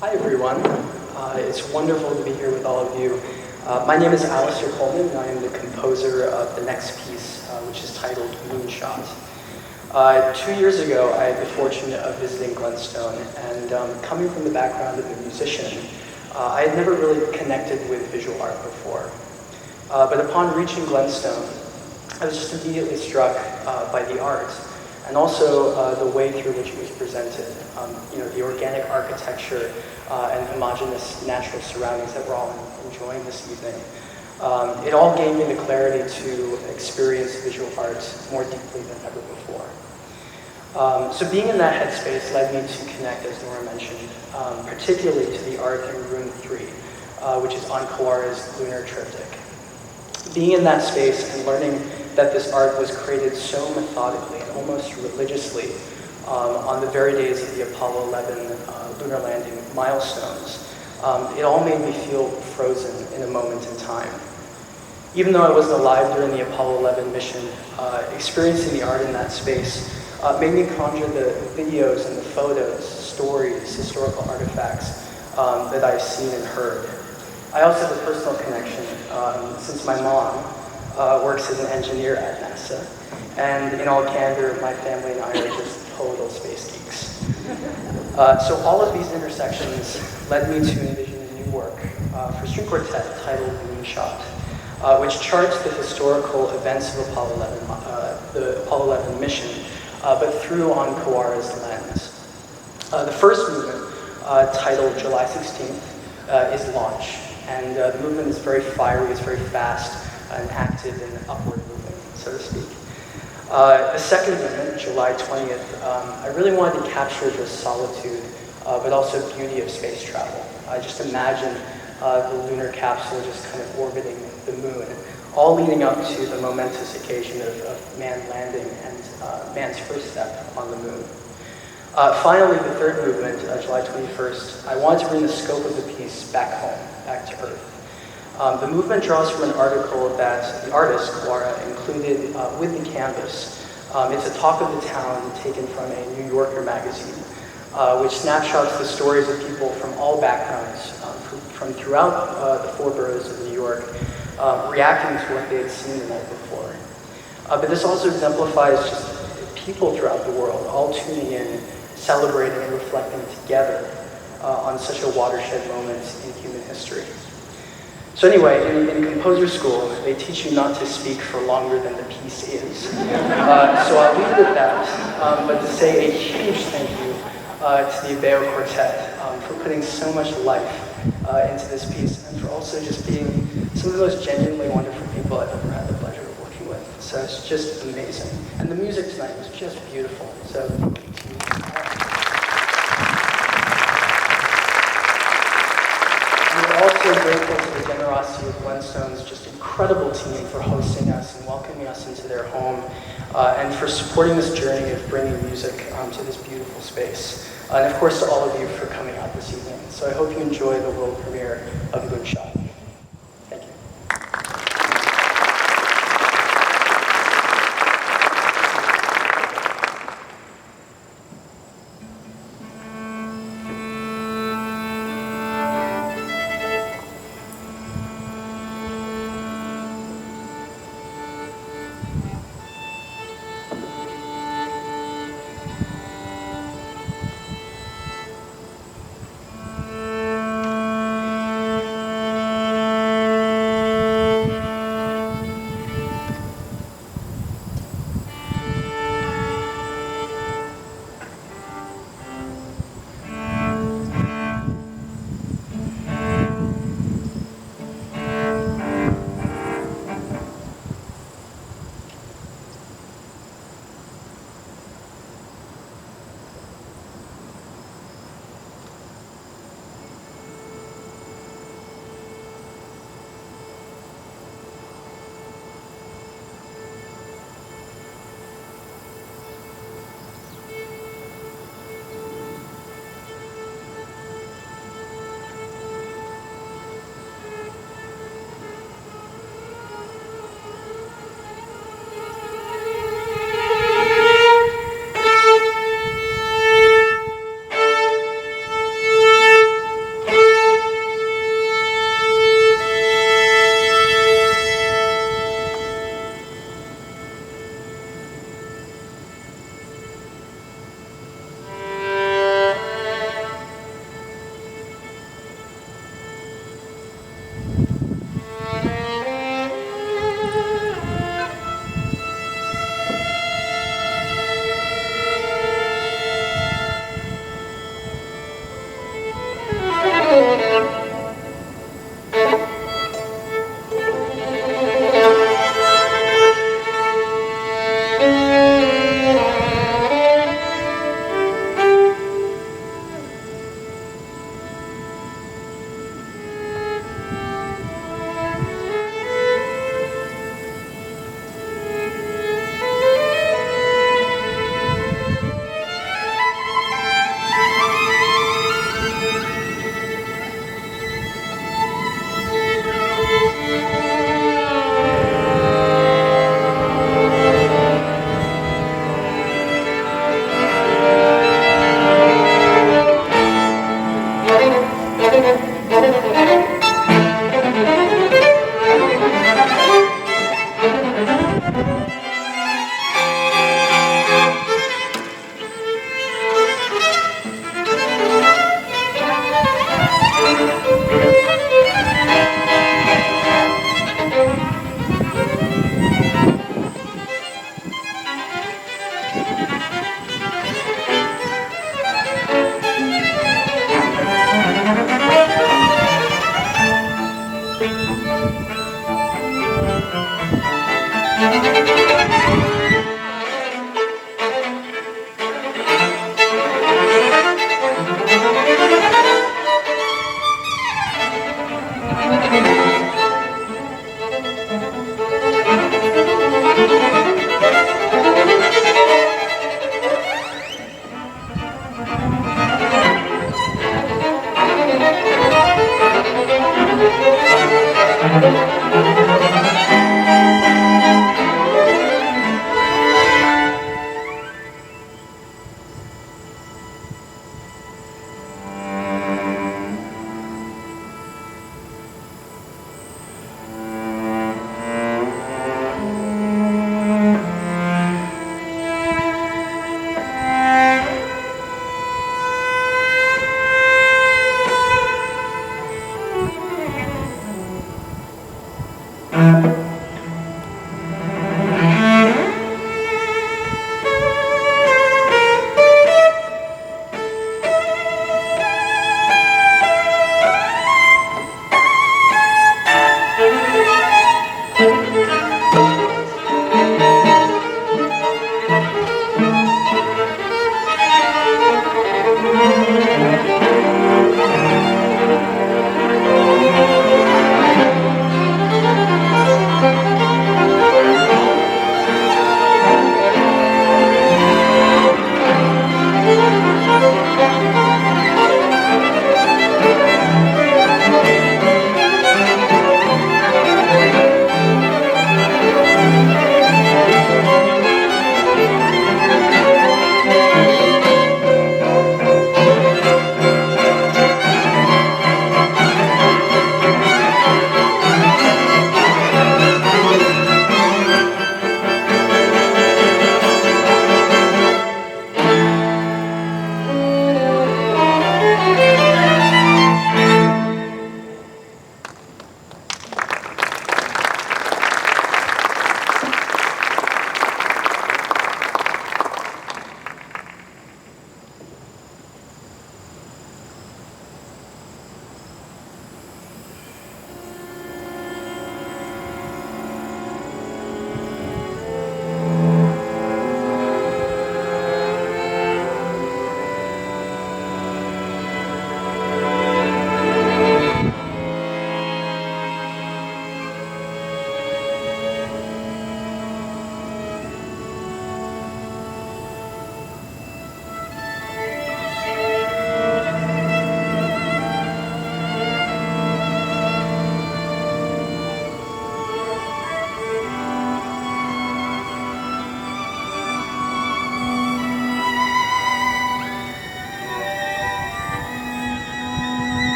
Hi everyone, it's wonderful to be here with all of you. My name is Alistair Coleman and I am the composer of the next piece, which is titled Moonshot. 2 years ago I had the fortune of visiting Glenstone, and coming from the background of a musician, I had never really connected with visual art before. But upon reaching Glenstone, I was just immediately struck by the art, and also the way through which it was presented. The organic architecture and homogeneous natural surroundings that we're all enjoying this evening. It all gave me the clarity to experience visual art more deeply than ever before. So being in that headspace led me to connect, as Nora mentioned, particularly to the art in Room 3, which is On Kawara's lunar triptych. Being in that space and learning that this art was created so methodically and almost religiously on the very days of the Apollo 11 lunar landing milestones, it all made me feel frozen in a moment in time. Even though I wasn't alive during the Apollo 11 mission, experiencing the art in that space made me conjure the videos and the photos, stories, historical artifacts that I've seen and heard. I also have a personal connection since my mom works as an engineer at NASA, and in all candor, my family and I are just total space geeks. So all of these intersections led me to envision a new work for string quartet titled Moonshot, which charts the historical events of the Apollo 11 mission, but through On Kawara's lens. The first movement, titled July 16th, is Launch, and the movement is very fiery, it's very fast and active and upward moving, so to speak. The second movement, July 20th, I really wanted to capture the solitude, but also beauty of space travel. I just imagine the lunar capsule just kind of orbiting the moon, all leading up to the momentous occasion of man landing and man's first step on the moon. Finally, the third movement, July 21st, I wanted to bring the scope of the piece back home, back to Earth. The movement draws from an article that the artist, Kawara, included with the canvas. It's a talk of the town taken from a New Yorker magazine, which snapshots the stories of people from all backgrounds, from throughout the four boroughs of New York, reacting to what they had seen the night before. But this also exemplifies just people throughout the world, all tuning in, celebrating and reflecting together on such a watershed moment in human history. So anyway, in composer school, they teach you not to speak for longer than the piece is. So I'll leave it at that, but to say a huge thank you to the Abeo Quartet for putting so much life into this piece, and for also just being some of the most genuinely wonderful people I've ever had the pleasure of working with. So it's just amazing. And the music tonight was just beautiful. So we're also grateful to the generosity of Glenstone's just incredible team for hosting us and welcoming us into their home, and for supporting this journey of bringing music to this beautiful space. And of course to all of you for coming out this evening. So I hope you enjoy the world premiere of Moonshot.